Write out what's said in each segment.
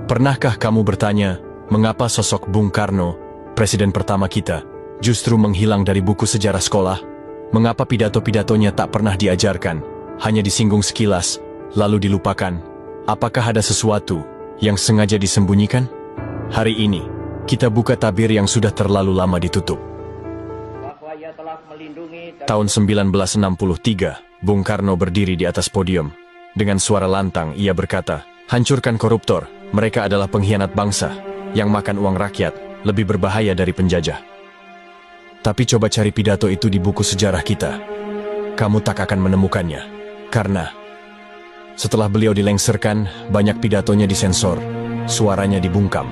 Pernahkah kamu bertanya, mengapa sosok Bung Karno, presiden pertama kita, justru menghilang dari buku sejarah sekolah? Mengapa pidato-pidatonya tak pernah diajarkan, hanya disinggung sekilas, lalu dilupakan? Apakah ada sesuatu yang sengaja disembunyikan? Hari ini, kita buka tabir yang sudah terlalu lama ditutup. Tahun 1963, Bung Karno berdiri di atas podium. Dengan suara lantang, ia berkata, "Hancurkan koruptor, mereka adalah pengkhianat bangsa, yang makan uang rakyat, lebih berbahaya dari penjajah." Tapi coba cari pidato itu di buku sejarah kita. Kamu tak akan menemukannya. Karena setelah beliau dilengsarkan, banyak pidatonya disensor, suaranya dibungkam,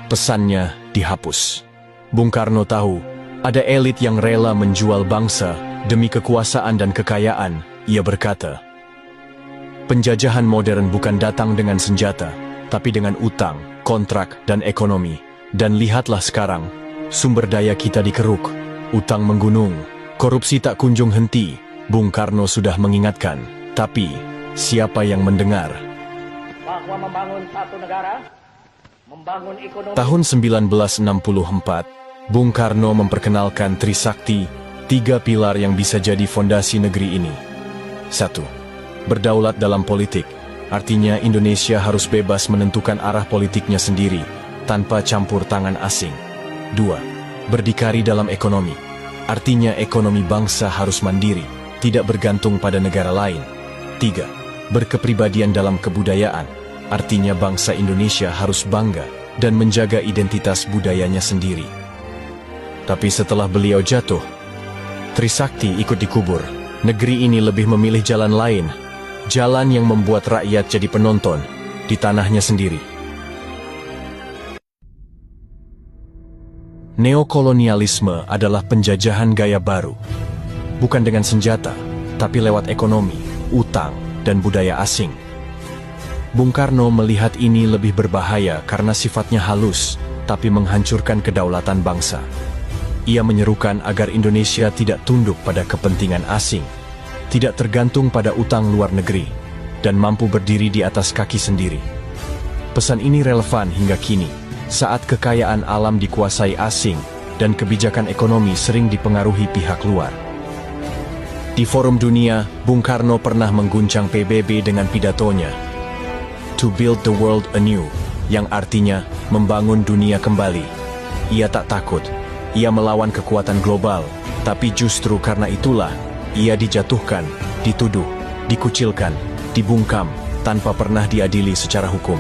pesannya dihapus. Bung Karno tahu, ada elit yang rela menjual bangsa demi kekuasaan dan kekayaan. Ia berkata, "Penjajahan modern bukan datang dengan senjata, tapi dengan utang, kontrak, dan ekonomi. Dan lihatlah sekarang, sumber daya kita dikeruk, utang menggunung, korupsi tak kunjung henti." Bung Karno sudah mengingatkan, tapi siapa yang mendengar? Bahwa membangun satu negara, membangun ekonomi. Tahun 1964, Bung Karno memperkenalkan Trisakti, 3 pilar yang bisa jadi fondasi negeri ini. 1. Berdaulat dalam politik, artinya Indonesia harus bebas menentukan arah politiknya sendiri, tanpa campur tangan asing. 2. Berdikari dalam ekonomi, artinya ekonomi bangsa harus mandiri, tidak bergantung pada negara lain. 3. Berkepribadian dalam kebudayaan, artinya bangsa Indonesia harus bangga dan menjaga identitas budayanya sendiri. Tapi setelah beliau jatuh, Trisakti ikut dikubur. Negeri ini lebih memilih jalan lain, jalan yang membuat rakyat jadi penonton di tanahnya sendiri. Neokolonialisme adalah penjajahan gaya baru. Bukan dengan senjata, tapi lewat ekonomi, utang, dan budaya asing. Bung Karno melihat ini lebih berbahaya karena sifatnya halus, tapi menghancurkan kedaulatan bangsa. Ia menyerukan agar Indonesia tidak tunduk pada kepentingan asing, tidak tergantung pada utang luar negeri, dan mampu berdiri di atas kaki sendiri. Pesan ini relevan hingga kini, saat kekayaan alam dikuasai asing, dan kebijakan ekonomi sering dipengaruhi pihak luar. Di forum dunia, Bung Karno pernah mengguncang PBB dengan pidatonya, "To build the world anew", yang artinya membangun dunia kembali. Ia tak takut. Ia melawan kekuatan global, tapi justru karena itulah, ia dijatuhkan, dituduh, dikucilkan, dibungkam, tanpa pernah diadili secara hukum.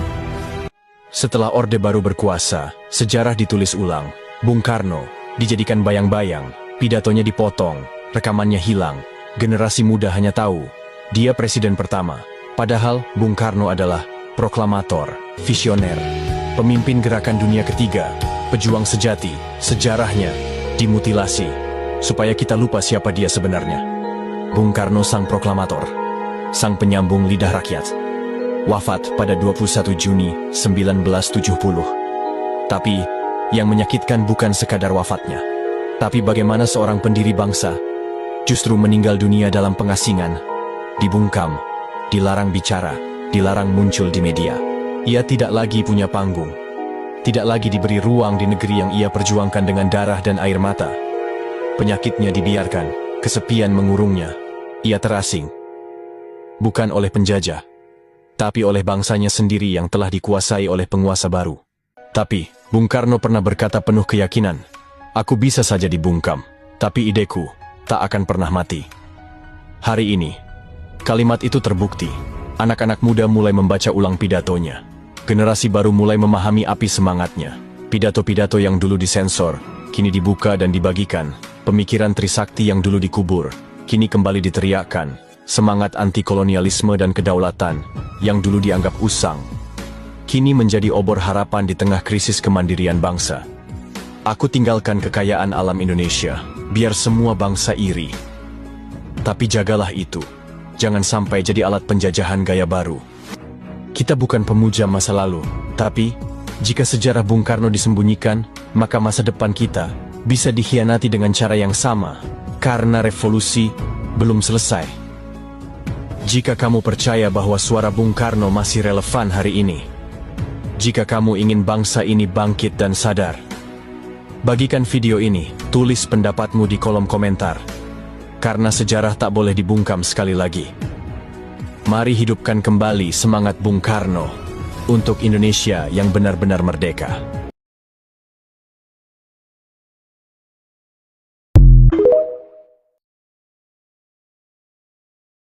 Setelah Orde Baru berkuasa, sejarah ditulis ulang. Bung Karno dijadikan bayang-bayang, pidatonya dipotong, rekamannya hilang. Generasi muda hanya tahu, dia presiden pertama. Padahal, Bung Karno adalah proklamator, visioner, pemimpin gerakan dunia ketiga, pejuang sejati. Sejarahnya dimutilasi, supaya kita lupa siapa dia sebenarnya. Bung Karno sang proklamator, sang penyambung lidah rakyat. Wafat pada 21 Juni 1970. Tapi, yang menyakitkan bukan sekadar wafatnya, tapi bagaimana seorang pendiri bangsa justru meninggal dunia dalam pengasingan, dibungkam, dilarang bicara, dilarang muncul di media. Ia tidak lagi punya panggung, tidak lagi diberi ruang di negeri yang ia perjuangkan dengan darah dan air mata. Penyakitnya dibiarkan, kesepian mengurungnya. Ia terasing, bukan oleh penjajah, tapi oleh bangsanya sendiri yang telah dikuasai oleh penguasa baru. Tapi, Bung Karno pernah berkata penuh keyakinan, "Aku bisa saja dibungkam, tapi ideku tak akan pernah mati." Hari ini, kalimat itu terbukti. Anak-anak muda mulai membaca ulang pidatonya. Generasi baru mulai memahami api semangatnya. Pidato-pidato yang dulu disensor, kini dibuka dan dibagikan. Pemikiran Trisakti yang dulu dikubur, kini kembali diteriakkan. Semangat anti-kolonialisme dan kedaulatan, yang dulu dianggap usang, kini menjadi obor harapan di tengah krisis kemandirian bangsa. "Aku tinggalkan kekayaan alam Indonesia, biar semua bangsa iri. Tapi jagalah itu, jangan sampai jadi alat penjajahan gaya baru." Kita bukan pemuja masa lalu, tapi jika sejarah Bung Karno disembunyikan, maka masa depan kita bisa dikhianati dengan cara yang sama, karena revolusi belum selesai. Jika kamu percaya bahwa suara Bung Karno masih relevan hari ini, Jika kamu ingin bangsa ini bangkit dan sadar, bagikan video ini, tulis pendapatmu di kolom komentar. Karena sejarah tak boleh dibungkam sekali lagi. Mari hidupkan kembali semangat Bung Karno untuk Indonesia yang benar-benar merdeka.